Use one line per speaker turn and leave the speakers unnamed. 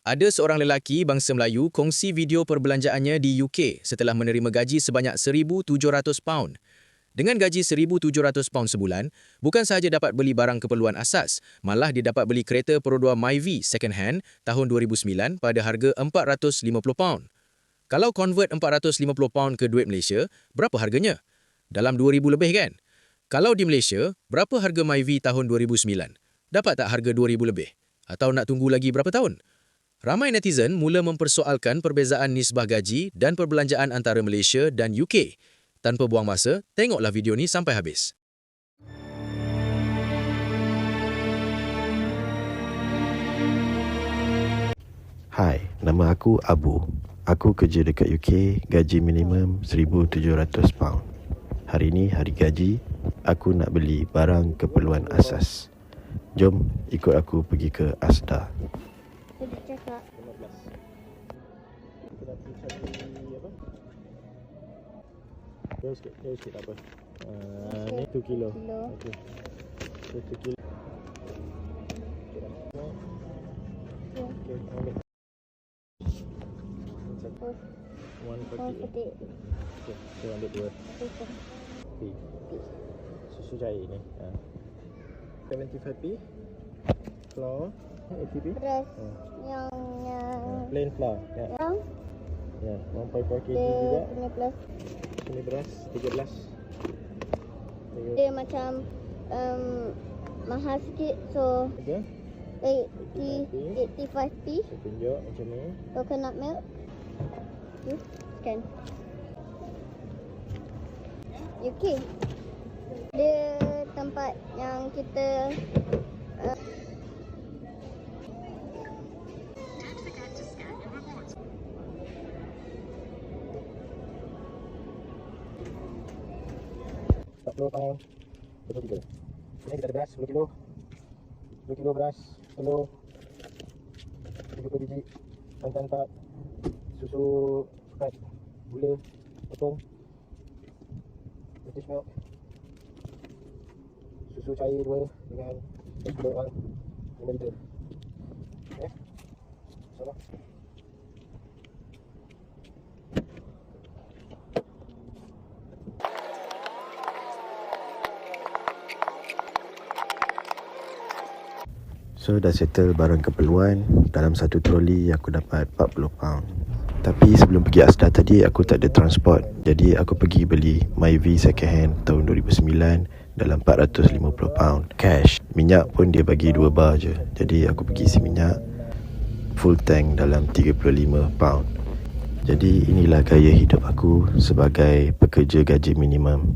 Ada seorang lelaki bangsa Melayu kongsi video perbelanjaannya di UK setelah menerima gaji sebanyak £1,700. Dengan gaji £1,700 sebulan, bukan sahaja dapat beli barang keperluan asas, malah dia dapat beli kereta perodua Myvi second hand tahun 2009 pada harga £450. Kalau convert £450 ke duit Malaysia, berapa harganya? Dalam 2,000 lebih kan? Kalau di Malaysia, berapa harga Myvi tahun 2009? Dapat tak harga 2,000 lebih? Atau nak tunggu lagi berapa tahun? Ramai netizen mula mempersoalkan perbezaan nisbah gaji dan perbelanjaan antara Malaysia dan UK. Tanpa buang masa, tengoklah video ni sampai habis.
Hai, nama aku Abu. Aku kerja dekat UK, gaji minimum £1,700. Hari ni hari gaji, aku nak beli barang keperluan asas. Jom ikut aku pergi ke Asda.
Cakap.
15. Jauh sikit tak apa. Ni 2 kilo. Okey. 2 kilo. Okey, ambil. One peti. Okey, saya ambil 2. Susu cair ni. 75p. Flour. ATP.
Beras yang
Plain flour. Ya. Ya, 1.5 kg juga.
punya plus.
Ini beras 13.
Dia macam mahal sikit, so
Okey.
85p.
Saya tunjuk macam ni.
Coconut milk. Scan. UK. Dia tempat yang kita
£40. Betul juga. Ini kita ada beras 10 kilo. 10 kilo beras, telur 30 biji, santan 4, susu spread, gula potong, British milk, susu cair 2 dengan 10 orang 5 liter. Okey. Salah.
So dah settle barang keperluan. Dalam satu troli aku dapat £40. Tapi sebelum pergi Asda tadi aku tak ada transport. Jadi aku pergi beli Myvi second hand tahun 2009 dalam £450 cash. Minyak pun dia bagi 2 bar je. Jadi aku pergi isi minyak full tank dalam £35. Jadi inilah gaya hidup aku sebagai pekerja gaji minimum.